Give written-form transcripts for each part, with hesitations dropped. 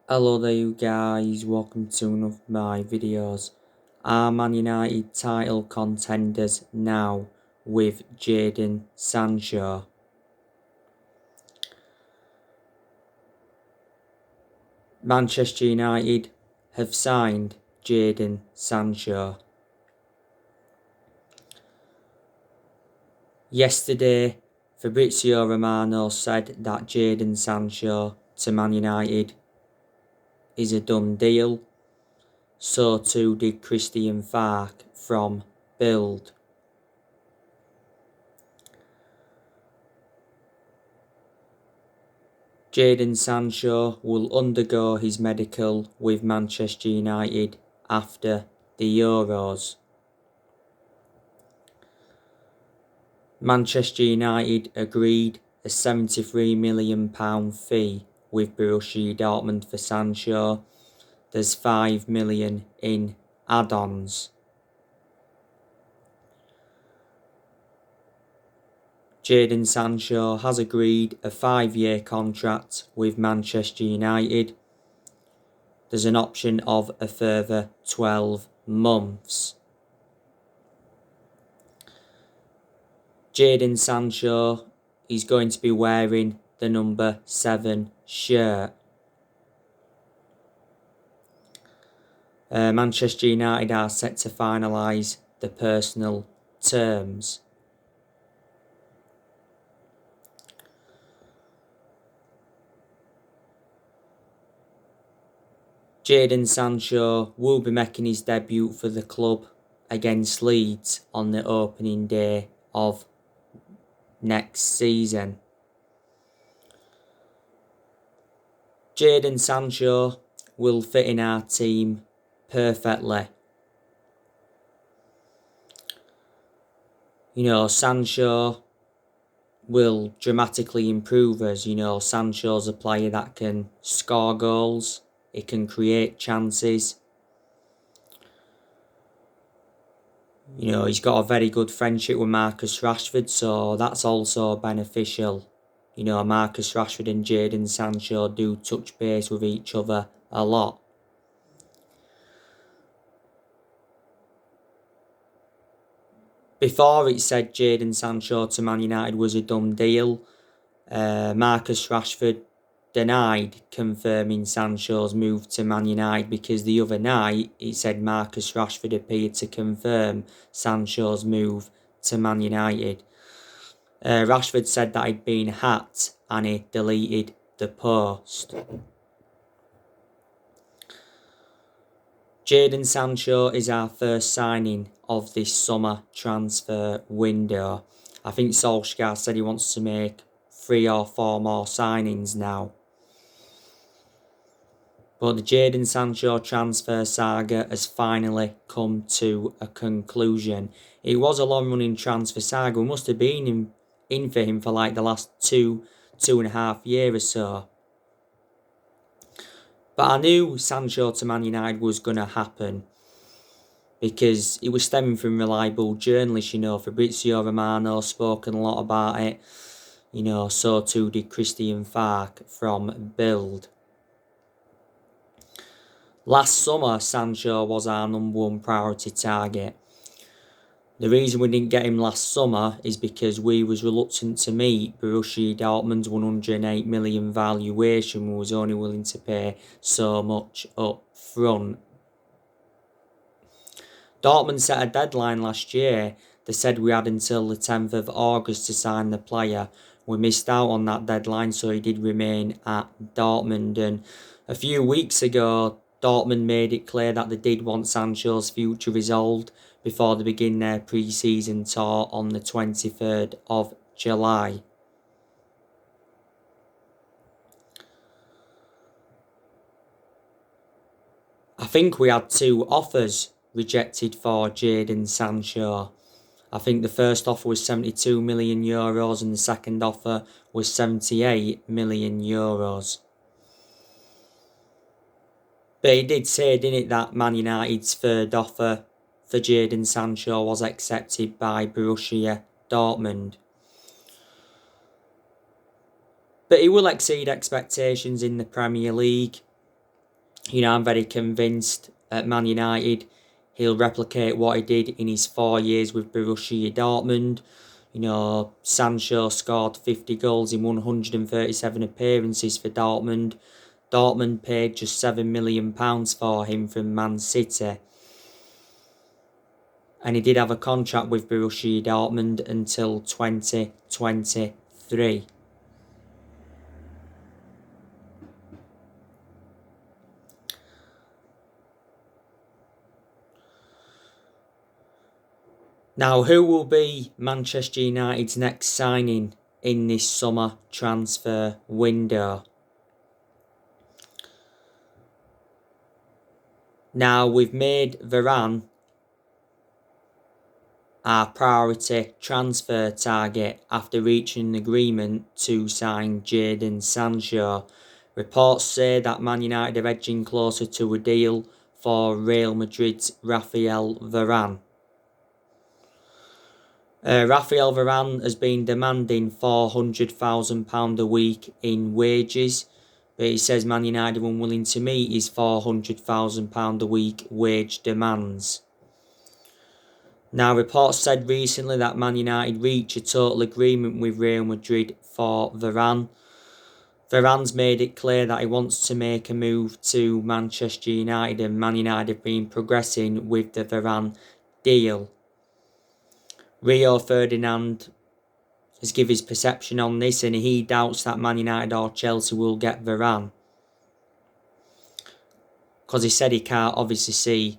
Hello there you guys, welcome to one of my videos. Are Man United title contenders now with Jadon Sancho? Manchester United have signed Jadon Sancho. Yesterday, Fabrizio Romano said that Jadon Sancho to Man United is a done deal. So too did Christian Fark from Build. Jadon Sancho will undergo his medical with Manchester United after the Euros. Manchester United agreed a £73 million fee with Borussia Dortmund for Sancho. There's £5 million in add-ons. Jadon Sancho has agreed a 5-year contract with Manchester United. There's an option of a further 12 months. Jadon Sancho is going to be wearing the number 7 shirt. Manchester United are set to finalise the personal terms. Jadon Sancho will be making his debut for the club against Leeds on the opening day of next season. Jadon Sancho will fit in our team perfectly. Sancho will dramatically improve us. Sancho's a player that can score goals, he can create chances. He's got a very good friendship with Marcus Rashford, so that's also beneficial. Marcus Rashford and Jadon Sancho do touch base with each other a lot. Before it said Jadon Sancho to Man United was a done deal, Marcus Rashford denied confirming Sancho's move to Man United because the other night it said Marcus Rashford appeared to confirm Sancho's move to Man United. Rashford said that he'd been hacked and he deleted the post. Jadon Sancho is our first signing of this summer transfer window. I think Solskjaer said he wants to make 3 or 4 more signings now. But the Jadon Sancho transfer saga has finally come to a conclusion. It was a long-running transfer saga. We must have been in for him for like the last 2.5 years or so. But I knew Sancho to Man United was going to happen because it was stemming from reliable journalists. Fabrizio Romano spoken a lot about it. So too did Christian Fark from Build. Last summer, Sancho was our number 1 priority target. The reason we didn't get him last summer is because we was reluctant to meet Borussia Dortmund's 108 million valuation. We was only willing to pay so much up front. Dortmund set a deadline last year. They said we had until the 10th of August to sign the player. We missed out on that deadline, so he did remain at Dortmund. And a few weeks ago, Dortmund made it clear that they did want Sancho's future resolved before they begin their pre-season tour on the 23rd of July. I think we had 2 offers rejected for Jadon Sancho. I think the first offer was €72 million and the second offer was €78 million. But he did say, didn't it, that Man United's third offer for Jadon Sancho was accepted by Borussia Dortmund. But he will exceed expectations in the Premier League. I'm very convinced at Man United he'll replicate what he did in his 4 years with Borussia Dortmund. Sancho scored 50 goals in 137 appearances for Dortmund. Dortmund paid just £7 million for him from Man City. And he did have a contract with Borussia Dortmund until 2023. Now, who will be Manchester United's next signing in this summer transfer window? Now, we've made Varane our priority transfer target after reaching an agreement to sign Jadon Sancho. Reports say that Man United are edging closer to a deal for Real Madrid's Rafael Varane. Rafael Varane has been demanding £400,000 a week in wages, but he says Man United are unwilling to meet his £400,000 a week wage demands. Now, reports said recently that Man United reached a total agreement with Real Madrid for Varane. Varane's made it clear that he wants to make a move to Manchester United, and Man United have been progressing with the Varane deal. Rio Ferdinand has given his perception on this, and he doubts that Man United or Chelsea will get Varane, because he said he can't obviously see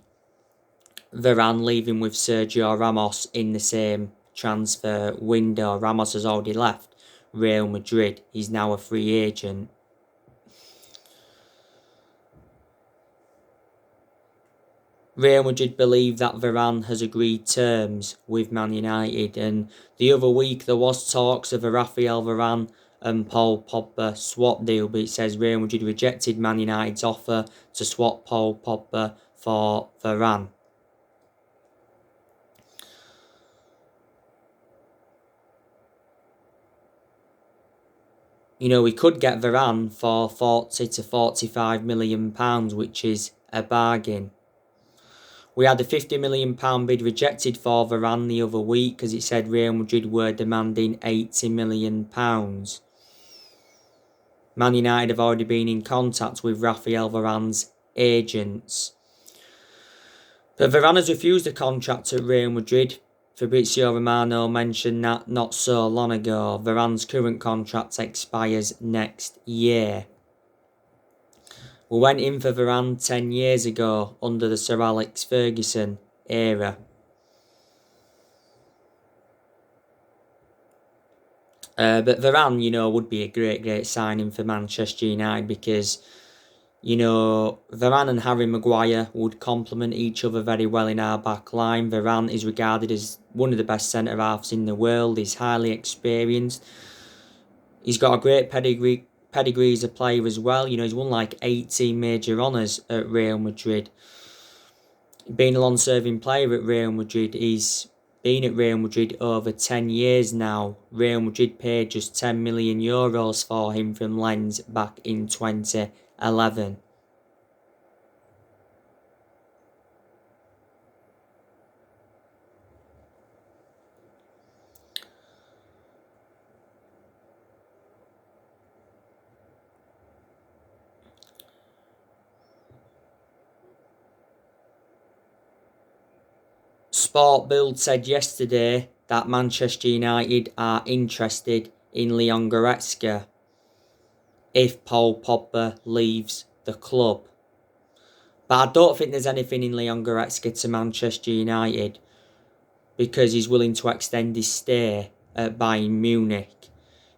Varane leaving with Sergio Ramos in the same transfer window. Ramos has already left Real Madrid. He's now a free agent. Real Madrid believe that Varane has agreed terms with Man United, and the other week there was talks of a Rafael Varane and Paul Pogba swap deal, but it says Real Madrid rejected Man United's offer to swap Paul Pogba for Varane. We could get Varane for £40 to £45 million, which is a bargain. We had a £50 million bid rejected for Varane the other week because it said Real Madrid were demanding £80 million. Man United have already been in contact with Rafael Varane's agents. But Varane has refused a contract at Real Madrid. Fabrizio Romano mentioned that not so long ago. Varane's current contract expires next year. We went in for Varane 10 years ago under the Sir Alex Ferguson era. But Varane, would be a great signing for Manchester United because, Varane and Harry Maguire would complement each other very well in our back line. Varane is regarded as one of the best centre-halves in the world. He's highly experienced. He's got a great pedigree as a player as well. He's won like 18 major honours at Real Madrid. Being a long-serving player at Real Madrid, he's been at Real Madrid over 10 years now. Real Madrid paid just €10 million for him from Lens back in 2011. Sport Bild said yesterday that Manchester United are interested in Leon Goretzka if Paul Pogba leaves the club. But I don't think there's anything in Leon Goretzka to Manchester United because he's willing to extend his stay at Bayern Munich.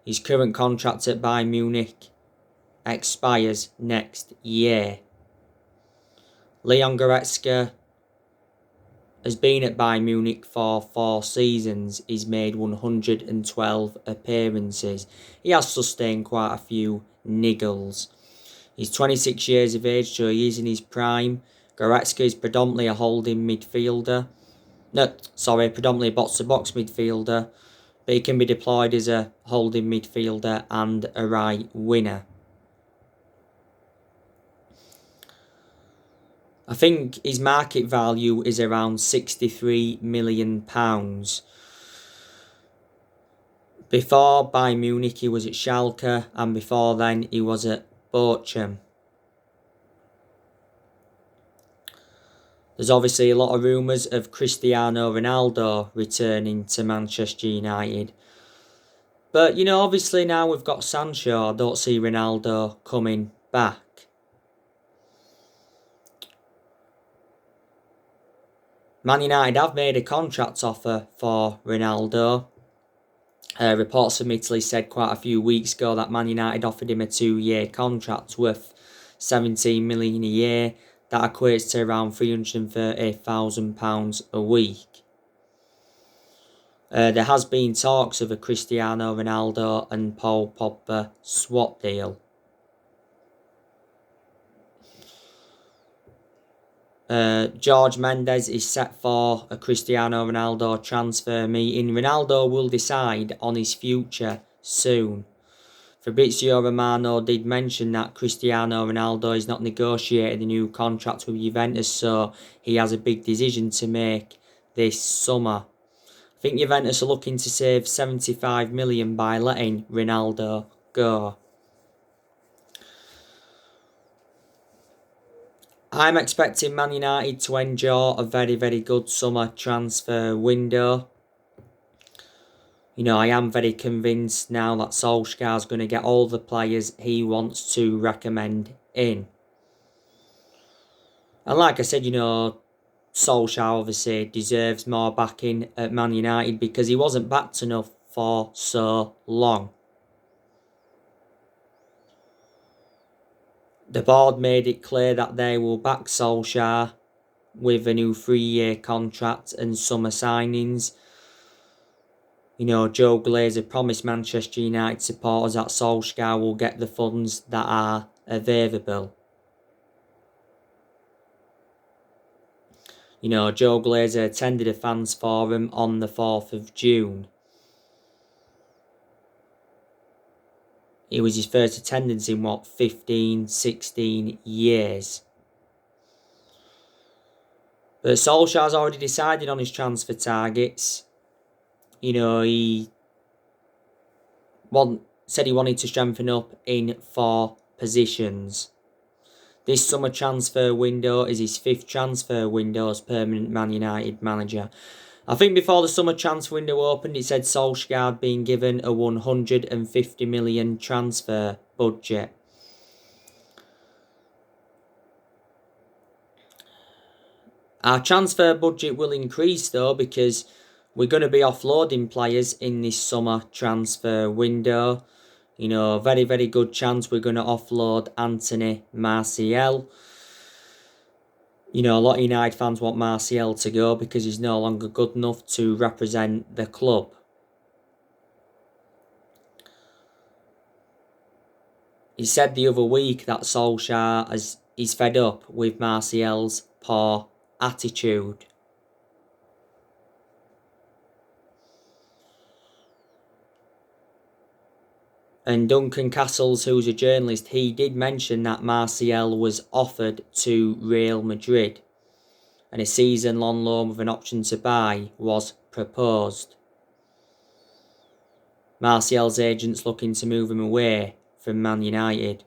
His current contract at Bayern Munich expires next year. Leon Goretzka has been at Bayern Munich for 4 seasons. He's made 112 appearances. He has sustained quite a few niggles. He's 26 years of age, so he is in his prime. Goretzka is predominantly a holding midfielder. Predominantly a box-to-box midfielder. But he can be deployed as a holding midfielder and a right winger. I think his market value is around £63 million. Before Bayern Munich, he was at Schalke, and before then, he was at Bochum. There's obviously a lot of rumours of Cristiano Ronaldo returning to Manchester United. But, obviously now we've got Sancho, I don't see Ronaldo coming back. Man United have made a contract offer for Ronaldo. Reports from Italy said quite a few weeks ago that Man United offered him a 2-year contract worth £17 million a year. That equates to around £330,000 a week. There has been talks of a Cristiano Ronaldo and Paul Pogba swap deal. George Mendes is set for a Cristiano Ronaldo transfer meeting. Ronaldo will decide on his future soon. Fabrizio Romano did mention that Cristiano Ronaldo is not negotiating a new contract with Juventus, so he has a big decision to make this summer. I think Juventus are looking to save £75 million by letting Ronaldo go. I'm expecting Man United to enjoy a very, very good summer transfer window. I am very convinced now that Solskjaer's going to get all the players he wants to recommend in. And like I said, Solskjaer obviously deserves more backing at Man United because he wasn't backed enough for so long. The board made it clear that they will back Solskjaer with a new 3-year contract and summer signings. Joe Glazer promised Manchester United supporters that Solskjaer will get the funds that are available. Joe Glazer attended a fans forum on the 4th of June. It was his first attendance in 15, 16 years. But Solskjaer's already decided on his transfer targets. He said he wanted to strengthen up in 4 positions. This summer transfer window is his 5th transfer window as permanent Man United manager. I think before the summer transfer window opened, it said Solskjaer had been given a £150 million transfer budget. Our transfer budget will increase though because we're going to be offloading players in this summer transfer window. Very, very good chance we're going to offload Anthony Martial. A lot of United fans want Martial to go because he's no longer good enough to represent the club. He said the other week that Solskjaer is fed up with Martial's poor attitude. And Duncan Castles, who's a journalist, he did mention that Martial was offered to Real Madrid and a season-long loan with an option to buy was proposed. Martial's agent's looking to move him away from Man United.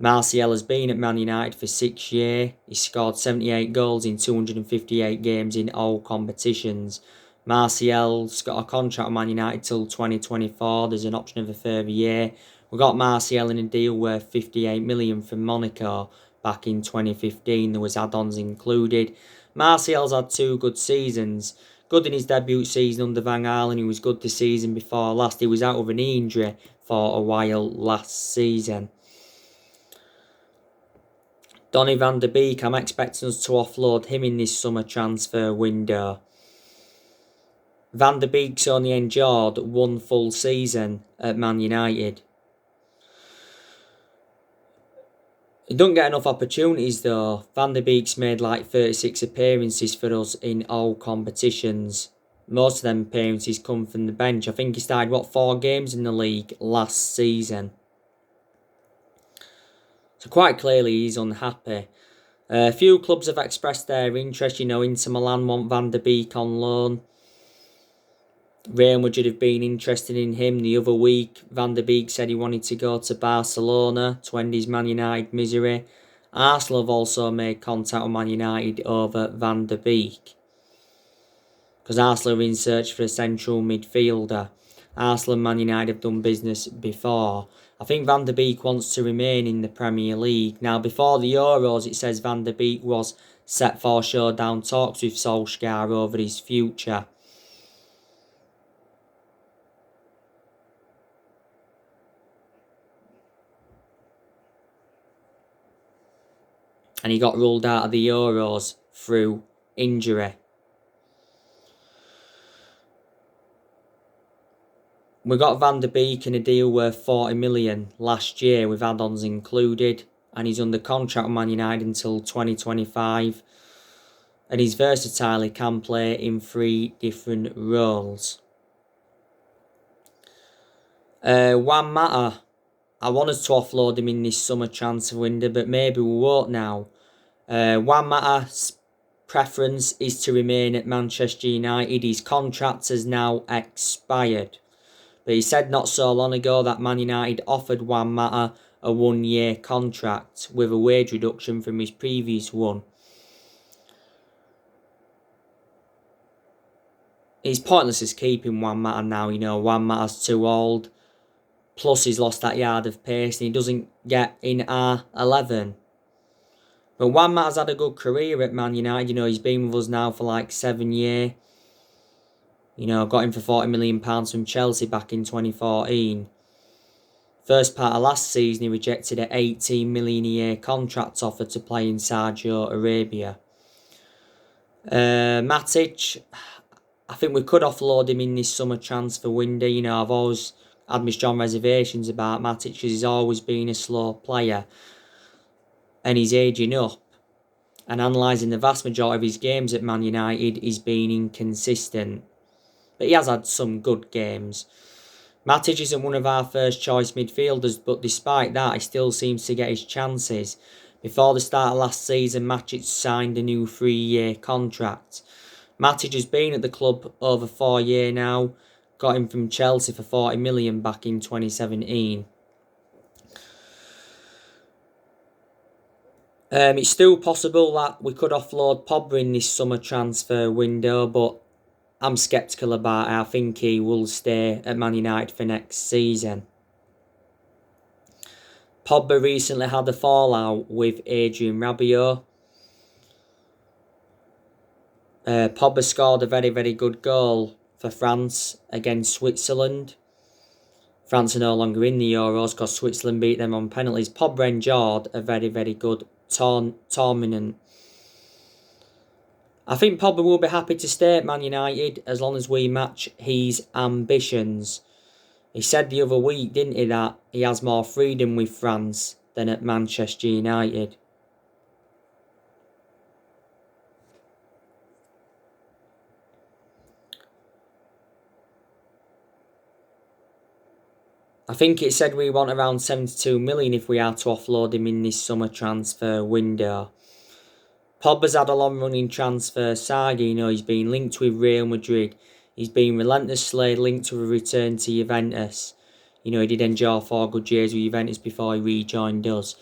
Martial has been at Man United for 6 years. He scored 78 goals in 258 games in all competitions. Martial's got a contract with Man United till 2024. There's an option of a further year. We got Martial in a deal worth £58 million from Monaco back in 2015. There was add-ons included. Martial's had 2 good seasons. Good in his debut season under Van Gaal, and he was good the season before last. He was out of an injury for a while last season. Donny van der Beek, I'm expecting us to offload him in this summer transfer window. Van der Beek's only endured 1 full season at Man United. He don't get enough opportunities though. Van der Beek's made like 36 appearances for us in all competitions. Most of them appearances come from the bench. I think he started 4 games in the league last season. So quite clearly he's unhappy. A few clubs have expressed their interest. Inter Milan want Van der Beek on loan. Real Madrid have been interested in him. The other week, Van der Beek said he wanted to go to Barcelona to end his Man United misery. Arsenal have also made contact with Man United over Van der Beek, because Arsenal are in search for a central midfielder. Arsenal and Man United have done business before. I think Van der Beek wants to remain in the Premier League. Now, before the Euros, it says Van der Beek was set for showdown talks with Solskjaer over his future. And he got ruled out of the Euros through injury. We got Van der Beek in a deal worth 40 million last year with add-ons included, and he's under contract with Man United until 2025. And he's versatile, he can play in 3 different roles. Juan Mata, I wanted to offload him in this summer transfer window, but maybe we won't now. Juan Mata's preference is to remain at Manchester United. His contract has now expired. But he said not so long ago that Man United offered Juan Mata a 1-year contract with a wage reduction from his previous one. It's pointless as keeping Juan Mata now. Juan Mata's too old. Plus he's lost that yard of pace and he doesn't get in R11. But Juan Mata's had a good career at Man United. He's been with us now for like 7 years. Got him for £40 million from Chelsea back in 2014. First part of last season, he rejected an £18 million a year contract offer to play in Saudi Arabia. Matic, I think we could offload him in this summer transfer window. I've always had my strong reservations about Matic because he's always been a slow player. And he's aging up. And analysing the vast majority of his games at Man United, he's been inconsistent. But he has had some good games. Matic isn't one of our first choice midfielders, but despite that, he still seems to get his chances. Before the start of last season, Matic signed a new 3-year contract. Matic has been at the club over 4 years now. Got him from Chelsea for 40 million back in 2017. It's still possible that we could offload Pogba in this summer transfer window, but I'm sceptical about it. I think he will stay at Man United for next season. Pogba recently had a fallout with Adrien Rabiot. Pogba scored a very, very good goal for France against Switzerland. France are no longer in the Euros because Switzerland beat them on penalties. Pogba enjoyed a very, very good tournament. I think Pogba will be happy to stay at Man United as long as we match his ambitions. He said the other week, didn't he, that he has more freedom with France than at Manchester United. I think it said we want around 72 million if we are to offload him in this summer transfer window. Pogba's had a long-running transfer saga. He's been linked with Real Madrid. He's been relentlessly linked to a return to Juventus. He did enjoy 4 good years with Juventus before he rejoined us.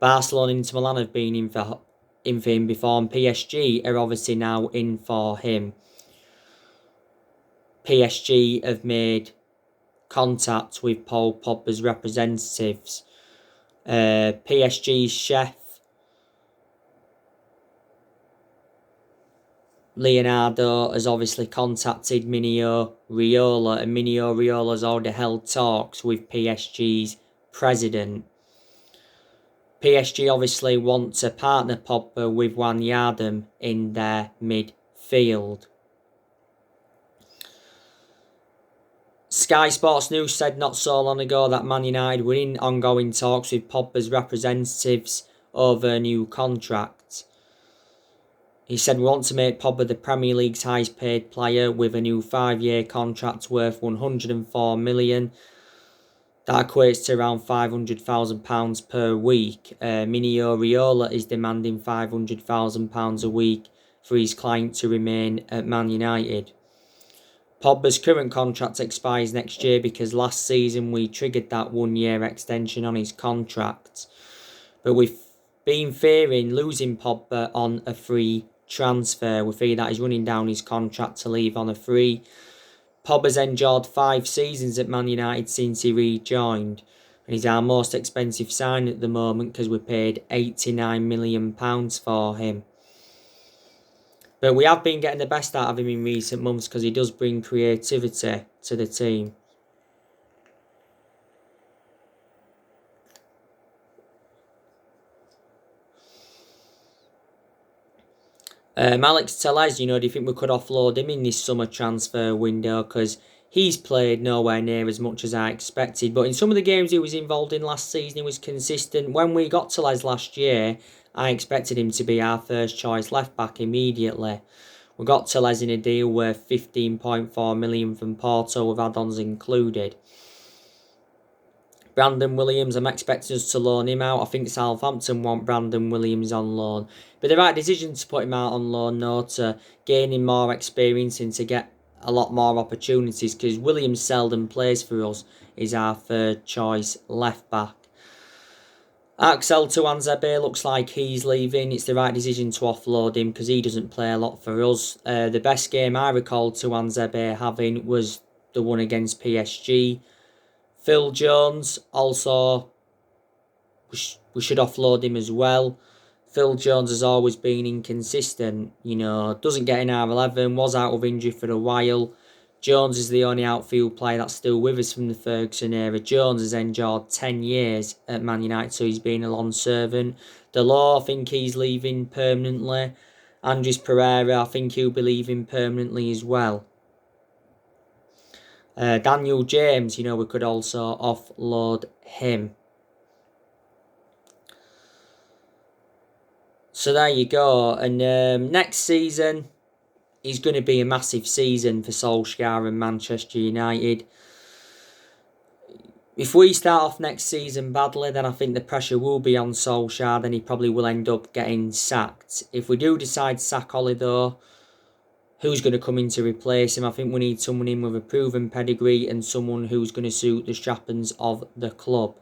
Barcelona and Inter Milan have been in for him before, and PSG are obviously now in for him. PSG have made contact with Paul Pogba's representatives. PSG's chef Leonardo has obviously contacted Minio Raiola, and Minio Raiola has already held talks with PSG's president. PSG obviously want to partner Pogba with Wijnaldum in their midfield. Sky Sports News said not so long ago that Man United were in ongoing talks with Pogba's representatives over a new contract. He said, we want to make Pogba the Premier League's highest paid player with a new 5-year contract worth 104 million. That equates to around £500,000 per week. Mini Oriola is demanding £500,000 a week for his client to remain at Man United. Pogba's current contract expires next year because last season we triggered that 1 year extension on his contract. But we've been fearing losing Pogba on a free transfer. We fear that he's running down his contract to leave on a free. Pogba's endured 5 seasons at Man United since he rejoined. And he's our most expensive sign at the moment because we paid £89 million for him. But we have been getting the best out of him in recent months because he does bring creativity to the team. Alex Tellez, do you think we could offload him in this summer transfer window? Because he's played nowhere near as much as I expected. But in some of the games he was involved in last season, he was consistent. When we got Tellez last year, I expected him to be our first choice left back immediately. We got Tellez in a deal worth £15.4 million from Porto with add-ons included. Brandon Williams, I'm expecting us to loan him out. I think Southampton want Brandon Williams on loan. But the right decision to put him out on loan, no, to gain him more experience and to get a lot more opportunities, because Williams seldom plays for us. He's our third choice left back. Axel Tuanzebe looks like he's leaving. It's the right decision to offload him because he doesn't play a lot for us. The best game I recall Tuanzebe having was the one against PSG. Phil Jones, also, we should offload him as well. Phil Jones has always been inconsistent, doesn't get in our 11, was out of injury for a while. Jones is the only outfield player that's still with us from the Ferguson era. Jones has endured 10 years at Man United, so he's been a long servant. Delors, I think he's leaving permanently. Andres Pereira, I think he'll be leaving permanently as well. Daniel James, we could also offload him. So there you go. And next season is going to be a massive season for Solskjaer and Manchester United. If we start off next season badly, then I think the pressure will be on Solskjaer. Then he probably will end up getting sacked. If we do decide to sack Ollie, though, who's going to come in to replace him? I think we need someone in with a proven pedigree and someone who's going to suit the strappings of the club.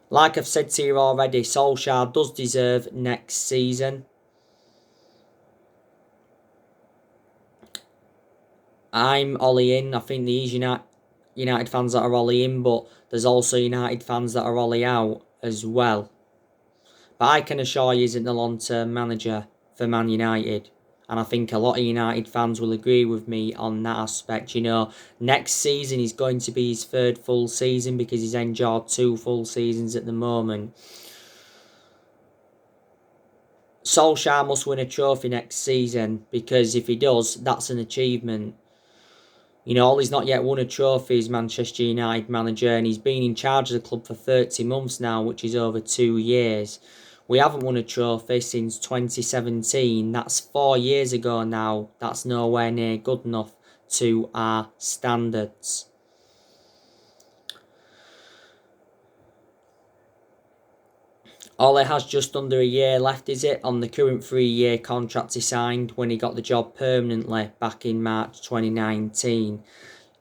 Like I've said to you already, Solskjaer does deserve next season. I'm Ollie in. I think these United fans that are Ollie in, but there's also United fans that are Ollie out as well. But I can assure you, he isn't the long-term manager for Man United. And I think a lot of United fans will agree with me on that aspect. Next season is going to be his third full season because he's endured 2 full seasons at the moment. Solskjaer must win a trophy next season because if he does, that's an achievement. Ollie's not yet won a trophy as Manchester United manager, and he's been in charge of the club for 30 months now, which is over 2 years. We haven't won a trophy since 2017. That's 4 years ago now. That's nowhere near good enough to our standards. Ole has just under a year left, is it, on the current 3-year contract he signed when he got the job permanently back in March 2019.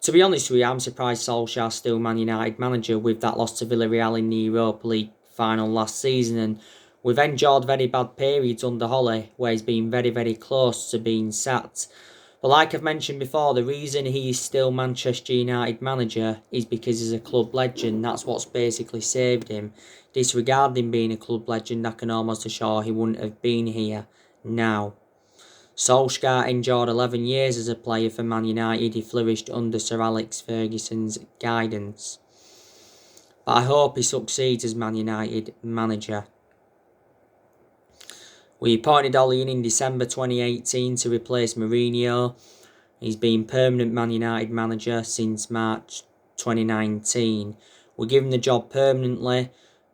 To be honest with you, I'm surprised Solskjaer's still Man United manager with that loss to Villarreal in the Europa League final last season, and we've endured very bad periods under Ole where he's been very, very close to being sacked. But like I've mentioned before, the reason he's still Manchester United manager is because he's a club legend. That's what's basically saved him. Disregarding being a club legend, I can almost assure he wouldn't have been here now. Solskjaer endured 11 years as a player for Man United. He flourished under Sir Alex Ferguson's guidance. But I hope he succeeds as Man United manager. We appointed Ole in December 2018 to replace Mourinho. He's been permanent Man United manager since March 2019. We give him the job permanently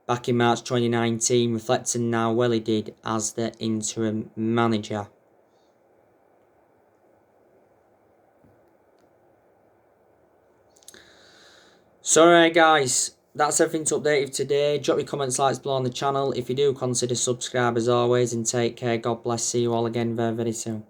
back in March 2019, reflecting how well he did as the interim manager. So alright guys, that's everything to update you today. Drop your comments, likes below on the channel. If you do, consider subscribe as always, and take care. God bless. See you all again very, very soon.